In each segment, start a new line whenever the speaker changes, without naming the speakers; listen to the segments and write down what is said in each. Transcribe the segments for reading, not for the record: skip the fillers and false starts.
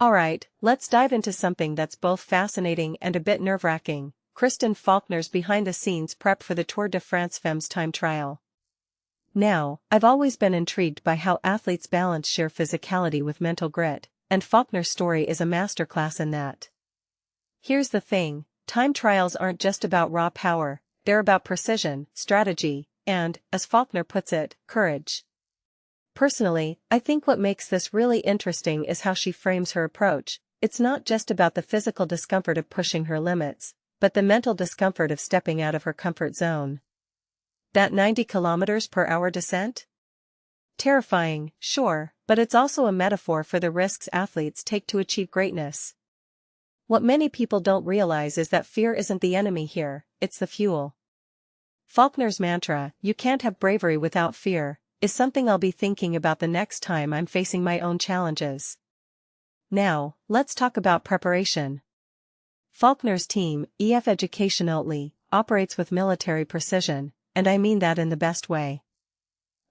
Alright, let's dive into something that's both fascinating and a bit nerve-wracking: Kristen Faulkner's behind-the-scenes prep for the Tour de France Femmes time trial. Now, I've always been intrigued by how athletes balance sheer physicality with mental grit, and Faulkner's story is a masterclass in that. Here's the thing: time trials aren't just about raw power, they're about precision, strategy, and, as Faulkner puts it, courage. Personally, I think what makes this really interesting is how she frames her approach. It's not just about the physical discomfort of pushing her limits, but the mental discomfort of stepping out of her comfort zone. That 90 km/h descent? Terrifying, sure, but it's also a metaphor for the risks athletes take to achieve greatness. What many people don't realize is that fear isn't the enemy here, it's the fuel. Faulkner's mantra, "You can't have bravery without fear," is something I'll be thinking about the next time I'm facing my own challenges. Now, let's talk about preparation. Faulkner's team, EF Educationally, operates with military precision, and I mean that in the best way.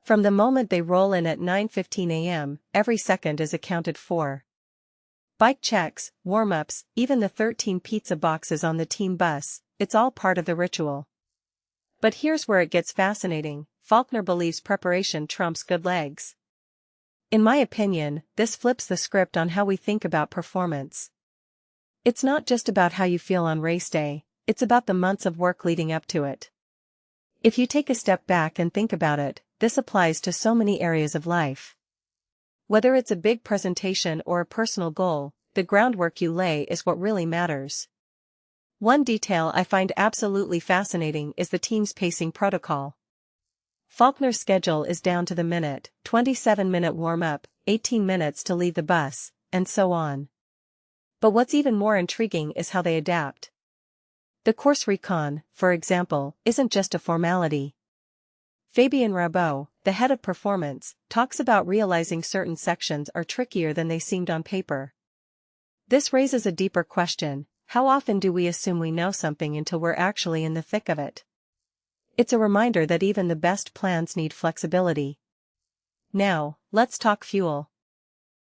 From the moment they roll in at 9:15 a.m., every second is accounted for. Bike checks, warm-ups, even the 13 pizza boxes on the team bus, it's all part of the ritual. But here's where it gets fascinating: Faulkner believes preparation trumps good legs. In my opinion, this flips the script on how we think about performance. It's not just about how you feel on race day, it's about the months of work leading up to it. If you take a step back and think about it, this applies to so many areas of life. Whether it's a big presentation or a personal goal, the groundwork you lay is what really matters. One detail I find absolutely fascinating is the team's pacing protocol. Faulkner's schedule is down to the minute: 27-minute warm-up, 18 minutes to leave the bus, and so on. But what's even more intriguing is how they adapt. The course recon, for example, isn't just a formality. Fabien Rabault, the head of performance, talks about realizing certain sections are trickier than they seemed on paper. This raises a deeper question: how often do we assume we know something until we're actually in the thick of it? It's a reminder that even the best plans need flexibility. Now, let's talk fuel.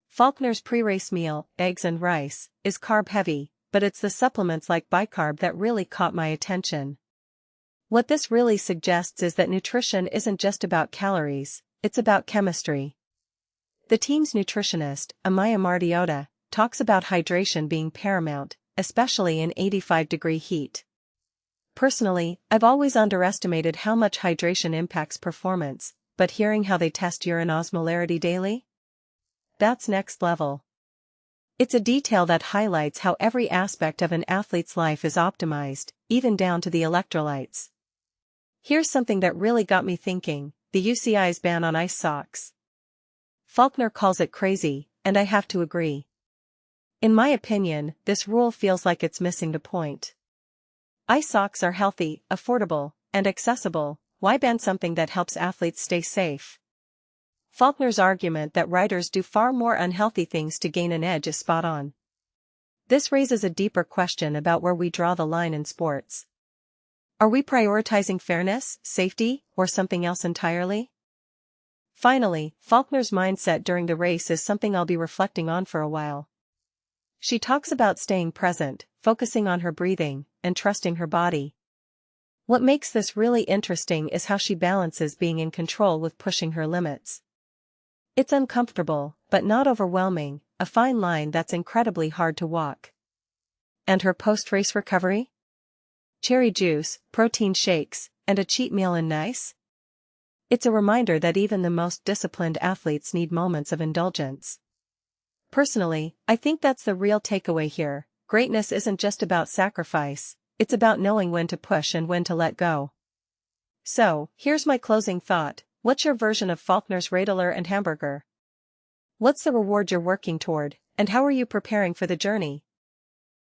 Faulkner's pre-race meal, eggs and rice, is carb-heavy, but it's the supplements like bicarb that really caught my attention. What this really suggests is that nutrition isn't just about calories, it's about chemistry. The team's nutritionist, Amaya Martiota, talks about hydration being paramount, especially in 85-degree heat. Personally, I've always underestimated how much hydration impacts performance, but hearing how they test urine osmolarity daily? That's next level. It's a detail that highlights how every aspect of an athlete's life is optimized, even down to the electrolytes. Here's something that really got me thinking: the UCI's ban on ice socks. Faulkner calls it crazy, and I have to agree. In my opinion, this rule feels like it's missing the point. Ice socks are healthy, affordable, and accessible. Why ban something that helps athletes stay safe? Faulkner's argument that riders do far more unhealthy things to gain an edge is spot on. This raises a deeper question about where we draw the line in sports. Are we prioritizing fairness, safety, or something else entirely? Finally, Faulkner's mindset during the race is something I'll be reflecting on for a while. She talks about staying present, focusing on her breathing, and trusting her body. What makes this really interesting is how she balances being in control with pushing her limits. It's uncomfortable, but not overwhelming, a fine line that's incredibly hard to walk. And her post-race recovery? Cherry juice, protein shakes, and a cheat meal and nice? It's a reminder that even the most disciplined athletes need moments of indulgence. Personally, I think that's the real takeaway here: greatness isn't just about sacrifice, it's about knowing when to push and when to let go. So, here's my closing thought: what's your version of Faulkner's Radler and hamburger? What's the reward you're working toward, and how are you preparing for the journey?